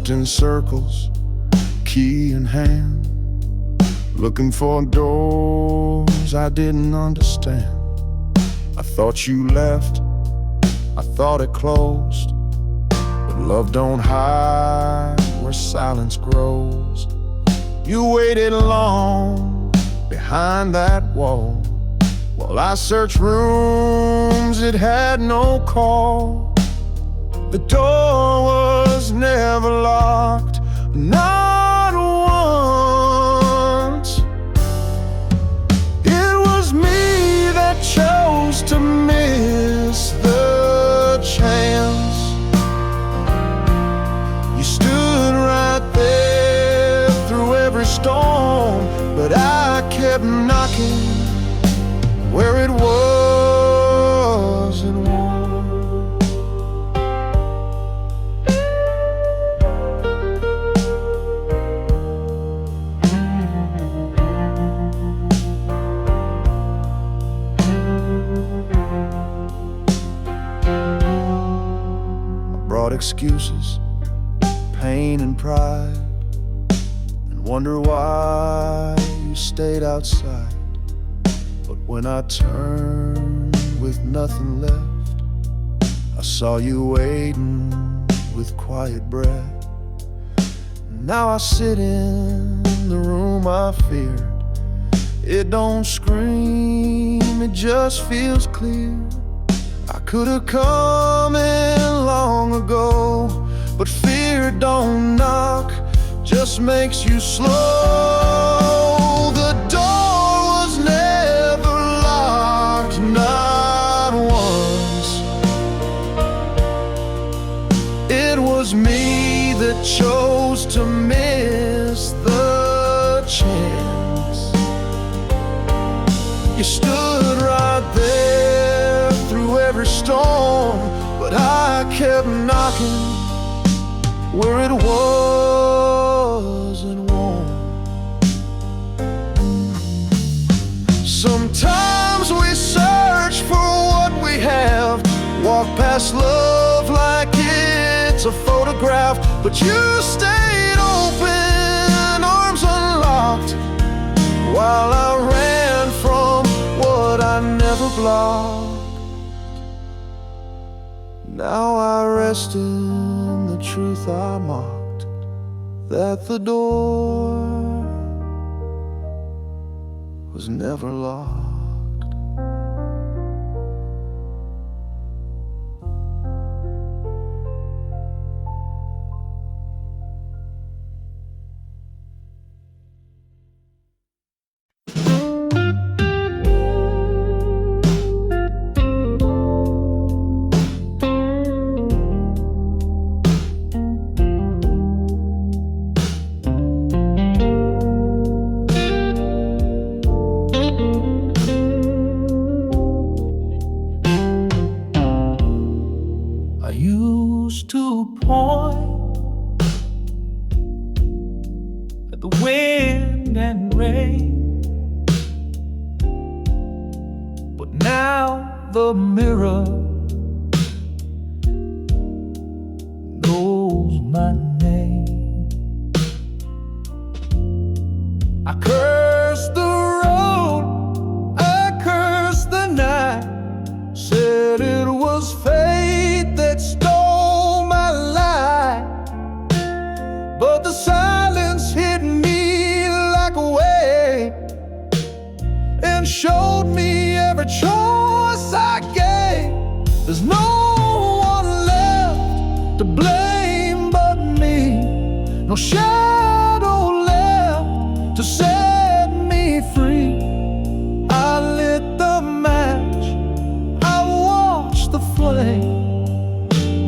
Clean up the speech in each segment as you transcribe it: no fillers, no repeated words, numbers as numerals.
walked in circles, key in hand, looking for doors I didn't understand. I thought you left, I thought it closed, but love don't hide where silence grows. You waited long behind that wall, while I searched rooms it had no call. The door was never locked, not once. It was me that chose to miss the chance. You stood right there through every storm, but I kept knocking where it wasn't warm. I brought excuses, pain and pride, and wonder why you stayed outside. But when I turned with nothing left, I saw you waiting with quiet breath. Now I sit in the room I feared. It don't scream, it just feels clear. I could have come in long ago, but fear don't knock, just makes you slow. The door was never locked, not once. It was me that chose to miss the chance. You stood right there through every storm, but I kept knocking where it wasn't warm. Sometimes we search for what we have, walk past love like it's a photograph, but you stayed open, arms unlocked, while I ran from what I never blocked. Now I rest in the truth I mocked, that the door was never locked. I used to point at the wind and rain, but now the mirror knows my name. I cursed the road, I cursed the night, said it was fate that stole my life. But the silence hit me like a wave and showed me every choice I gave. There's no one left to blame but me, no shadow left to set me free. I lit the match, I watched the flame.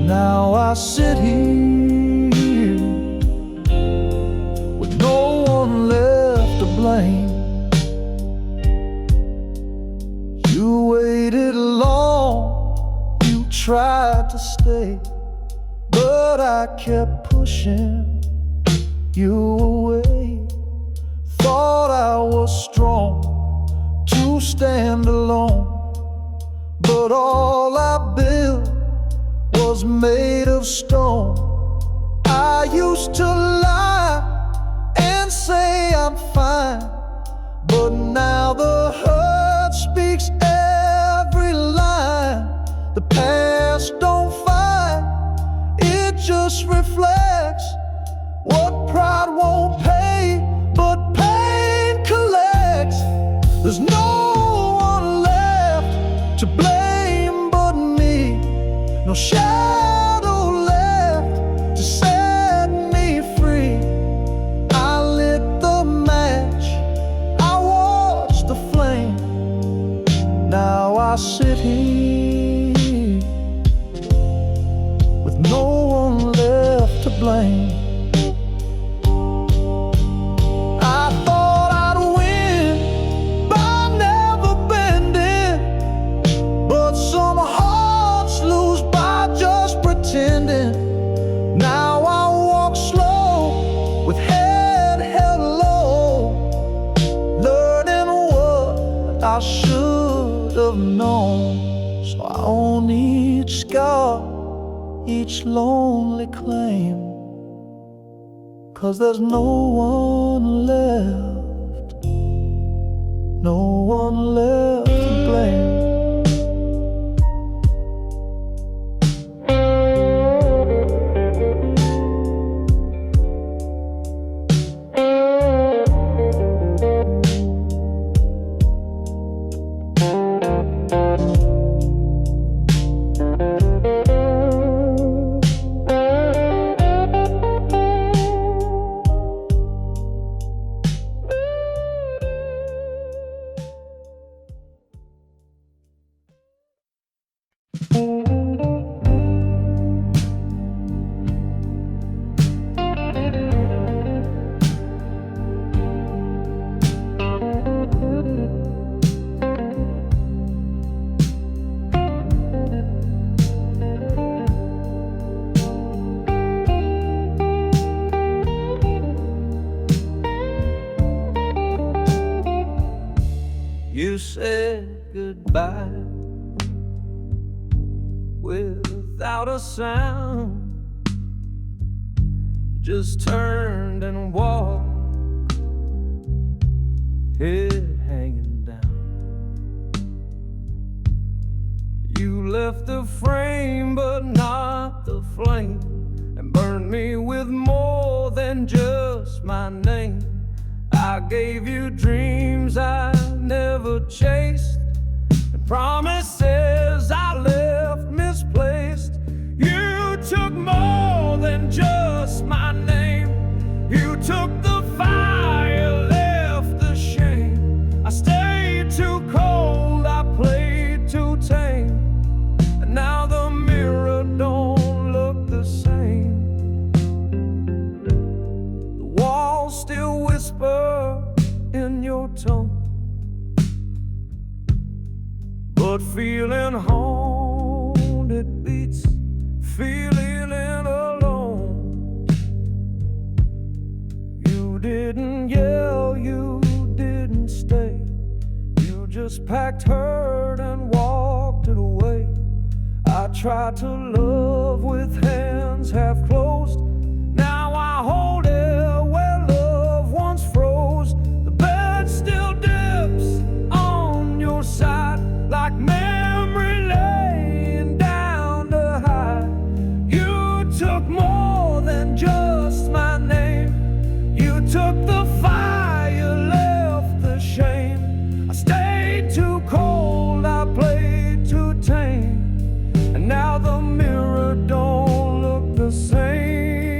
Now I sit here with no one left to blame. You waited long, you tried to stay, but I kept pushing you away. Thought I was strong to stand alone, but all I built was made of stone. I used to lie and say I'm fine, but now the hurt speaks every line. The past don't fight, it just reflects what pride won't pay, but pain collects. There's no one left to blame but me. No shadow left to set me free. I lit the match, I watched the flame. Now I sit here with no one left to blame. Now I walk slow with head held low, learning what I should have known. So I own each scar, each lonely claim, 'cause there's no one left, no one left to blame. You said goodbye without a sound, just turned and walked, head hanging down. You left the frame but not the flame, and burned me with more than just my name. I gave you dreams I never chased, and promises I left misplaced. You took more than just my name. You took the fire, left the shame. I stayed too cold, I played too tame, and now the mirror don't look the same. The walls still whisper in your tone, but feeling haunted beats feeling alone. You didn't yell, you didn't stay, you just packed hurt and walked it away. I tried to love with hands half closed, now I hold it where love once froze. The bed still dips on your side, like memory laying down to hide. You took more than just my name. You took the fire, left the shame. I stayed too cold, I played too tame, and now the mirror don't look the same.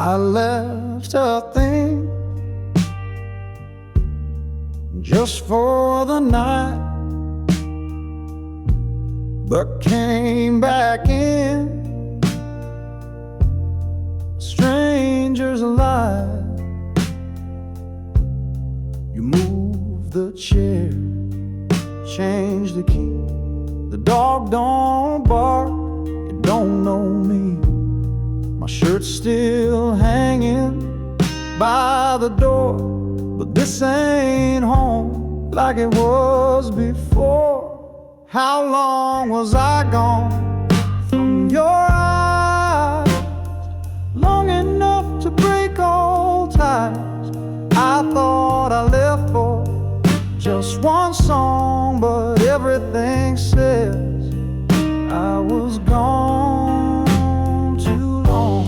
I left a thing just for the night, but came back in a stranger's life. You moved the chair, changed the key. The dog don't bark, you don't know me. My shirt's still hanging by the door, but this ain't home like it was before. How long was I gone from your eyes? Long enough to break all ties. I thought I left for just one song, but everything says I was gone too long.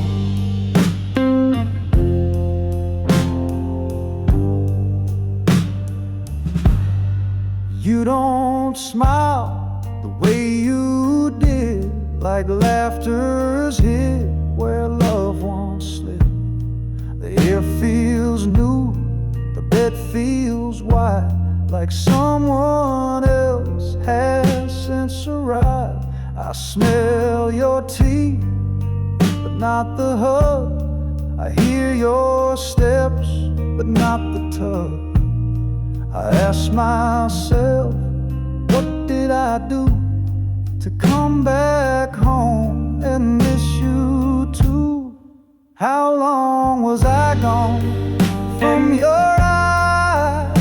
You don't smile the way you did, like laughter's hid where loved ones slip. The air feels new, the bed feels wide, like someone else has since arrived. I smell your teeth, but not the hug. I hear your steps, but not the tug. I ask myself, what did I do to come back home and miss you too? How long was I gone from your eyes?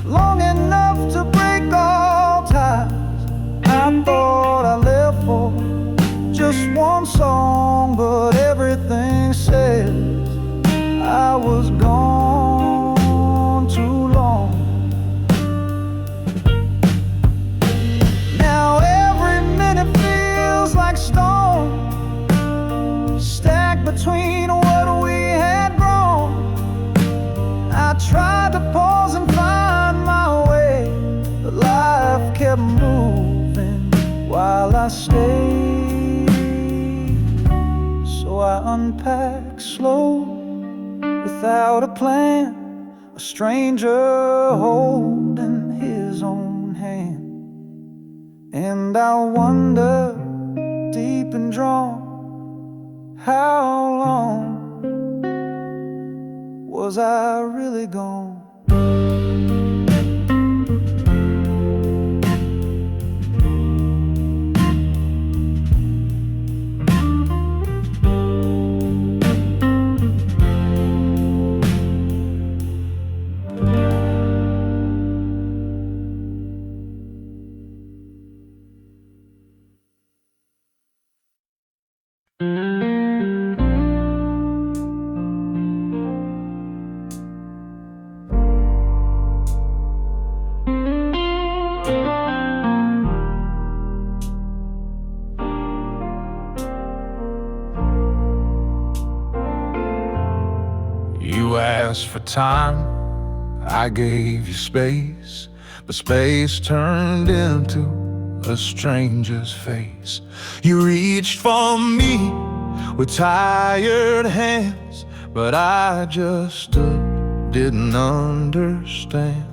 Long enough to break all ties. I thought I left for just one song, but everything says I was gone too long. Now every minute feels like stone, stacked between what we had grown. I tried to pause and find my way, but life kept moving while I stayed. So I unpacked slow, without a plan, a stranger holding his own hand. And I wonder, deep and drawn, how long was I really gone? You asked for time, I gave you space, but space turned into a stranger's face. You reached for me with tired hands, but I just stood, didn't understand.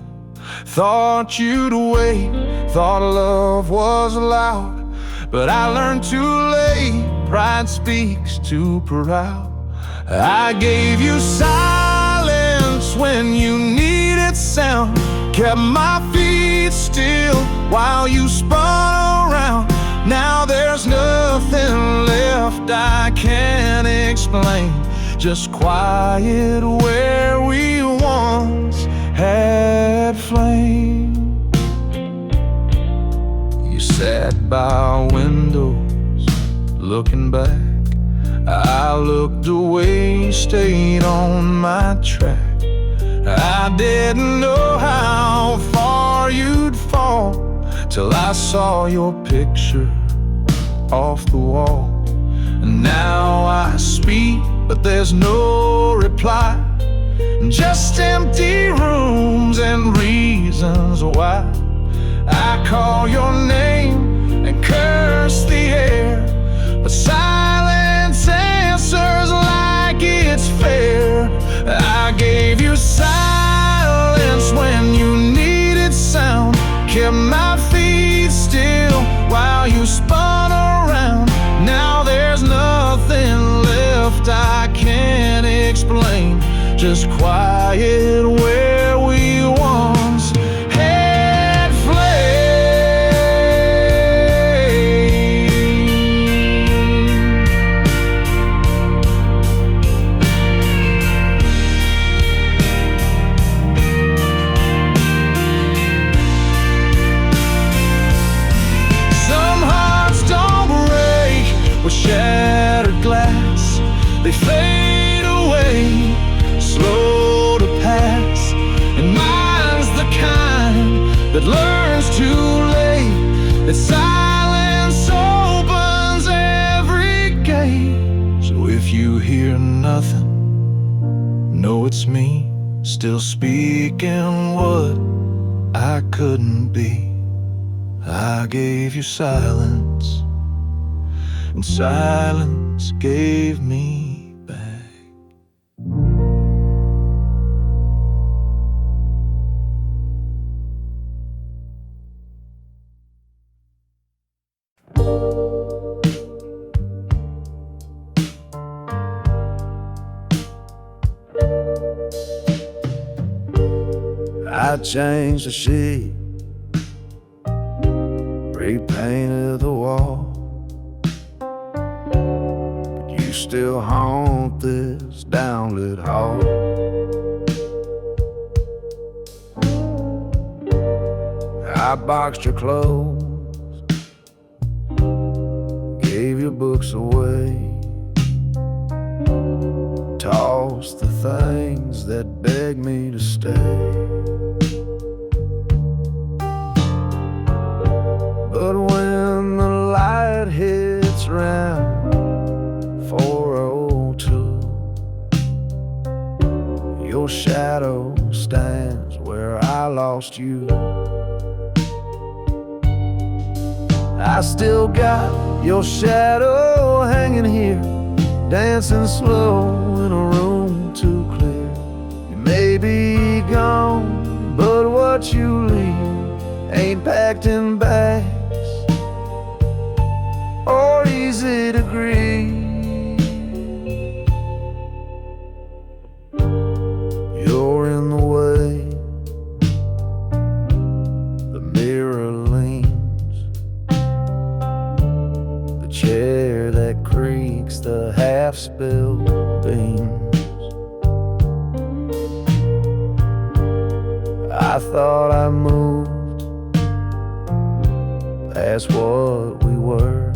Thought you'd wait, thought love was loud, but I learned too late, pride speaks too proud. I gave you silence when you needed sound, kept my feet still while you spun around. Now there's nothing left I can't explain, just quiet where we once had flame. You sat by windows looking back, I looked away, stayed on my track. I didn't know how far you'd fall till I saw your picture off the wall. And now I speak, but there's no reply, just empty rooms and reasons why. I call your name and curse the air, but silence answers like it kept my feet still while you spun around. Now there's nothing left I can't explain, just quiet where we once had flame. Some hearts don't break with shattered glass, they fade away, slow to pass. And mine's the kind that learns too late, that silence opens every gate. So if you hear nothing, know it's me, still speaking what I couldn't be. I gave you silence, and silence gave me back. I changed the sheet, repainted the wall, but you still haunt this downlit hall. I boxed your clothes, gave your books away, tossed the things that begged me to stay. But when the light hits round 4:02, your shadow stands where I lost you. I still got your shadow hanging here, dancing slow in a room too clear. You may be gone, but what you leave ain't packed in bags or easy to grieve. You're in the way, the mirror leans, the chair that creaks, the half-spilled beans. I thought I moved, that's what we were,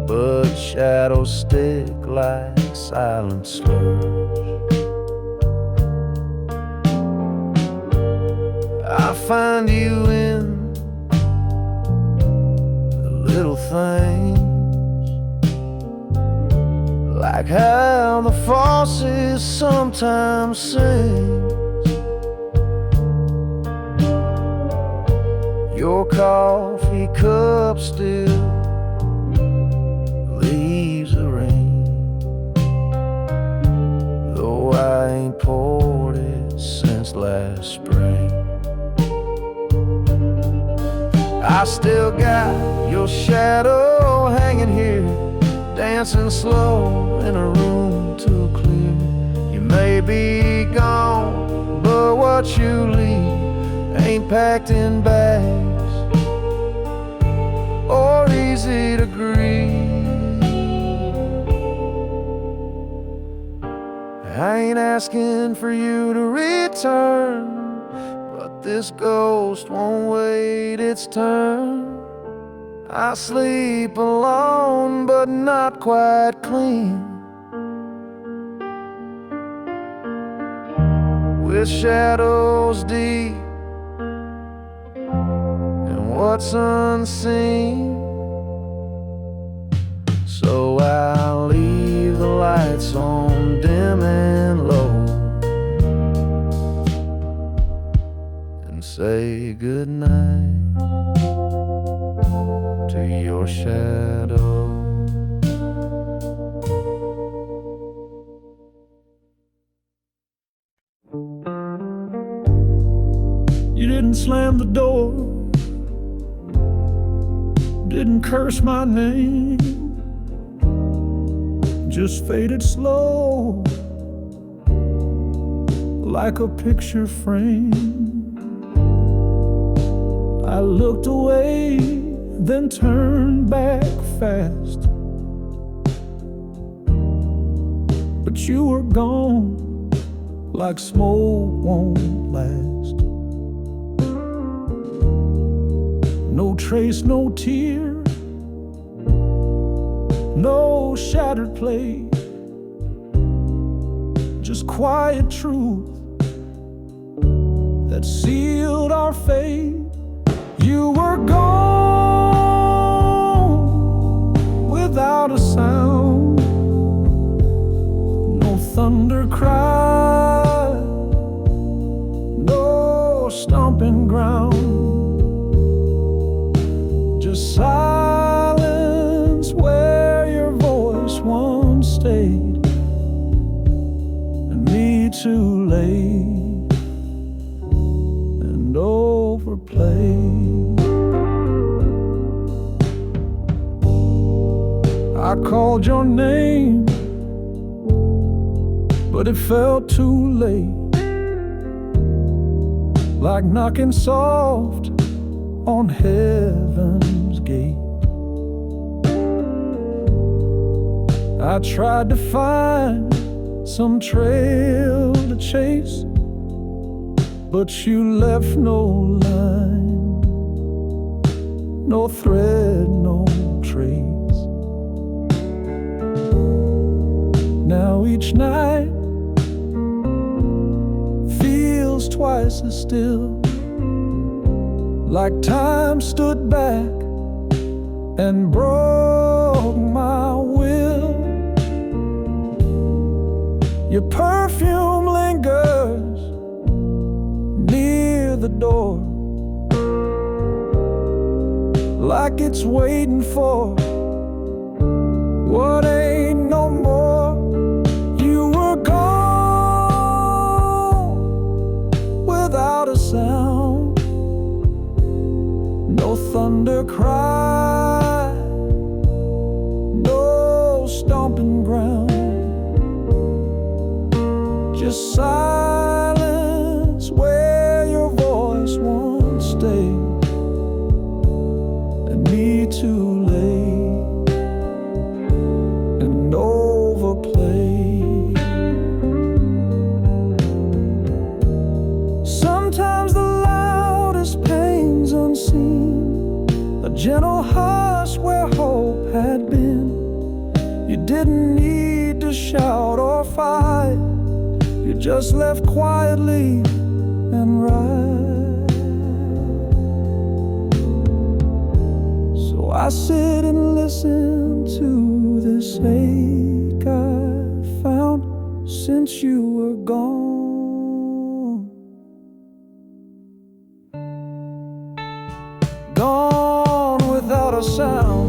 but shadows stick like silent slurs. I find you in the little things, like how the faucet sometimes sings. Your coffee cup still leaves a ring, though I ain't poured it since last spring. I still got your shadow hanging here, dancing slow in a room too clear. You may be gone, but what you leave ain't packed in bags or easy to grieve. I ain't asking for you to return, but this ghost won't wait its turn. I sleep alone, but not quite clean, with shadows deep and what's unseen. So I'll leave the lights on dim and low and say goodnight to your shadow. You didn't slam the door, didn't curse my name, just faded slow like a picture frame. I looked away, then turned back fast, but you were gone like smoke won't last. No trace, no tear, no shattered plate, just quiet truth that sealed our fate. You were gone without a sound, no thunder cry, no stomping ground, just silence where your voice once stayed, and me too late and overplayed. I called your name, but it felt too late, like knocking soft on heaven's gate. I tried to find some trail to chase, but you left no line, no thread, no trace. Now each night feels twice as still, like time stood back and broke my will. Your perfume lingers near the door, like it's waiting for what ain't no more. You were gone without a sound, no thunder cry, no stomping ground, just silence where your voice once stayed, and me too late and overplayed. Sometimes the loudest pain's unseen, a gentle hush where hope had been. You didn't need to shout or fight, you just left quietly and right. So I sit and listen to this ache I found since you were gone. Gone without a sound.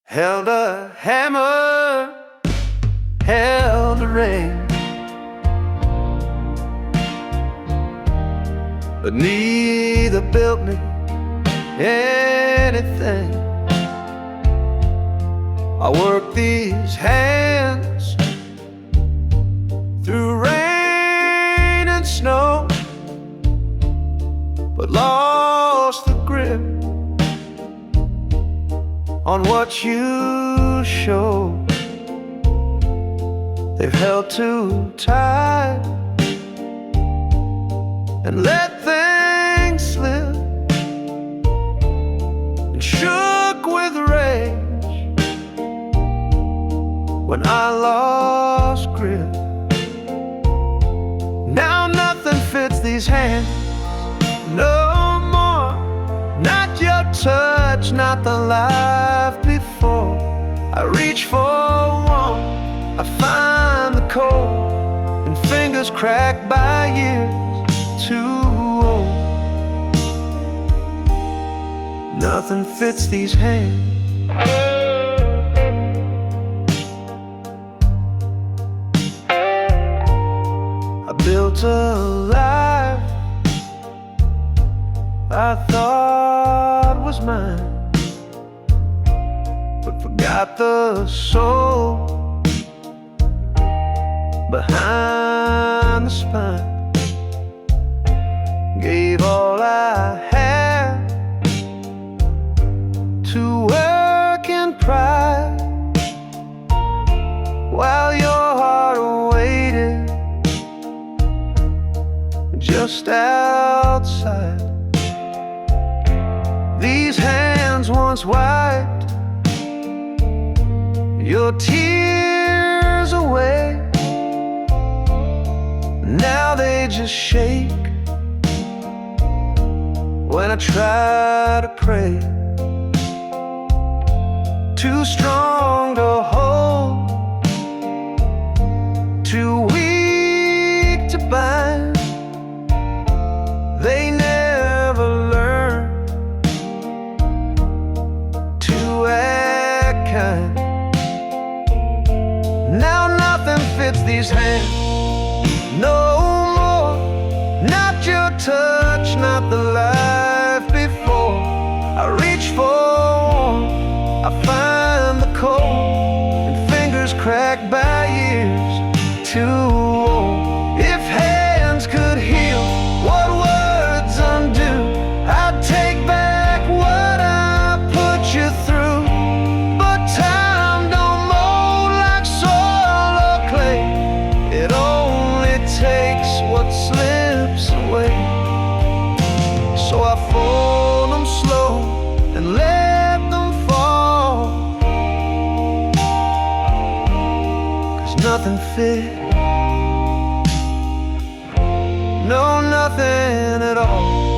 Held a hammer, held a ring, but neither built me anything. I worked these hands through rain and snow, but lost the grip on what you show. They've held too tight and let things slip, and shook with rage when I lost grip. Now nothing fits these hands no more, not your touch, not the life before. cold and fingers cracked by years too old. Nothing fits these hands. I built a life I thought was mine, but forgot the soul behind the spine. Gave all I had to work and pride, while your heart waited just outside. These hands once wiped your tears away. Now they just shake when I try to pray. Too strong to hold, too weak to bind. They never learn to act kind. Now nothing fits these hands no more. Not your touch, not the life before. I reach for warmth, I find the cold, and fingers cracked by years too old. If hands could heal what words undo, I'd take back what I put you through. But time don't mold like soil or clay. It only takes what slips away. So I fold them slow and let them fall, 'cause nothing fit, no, nothing at all.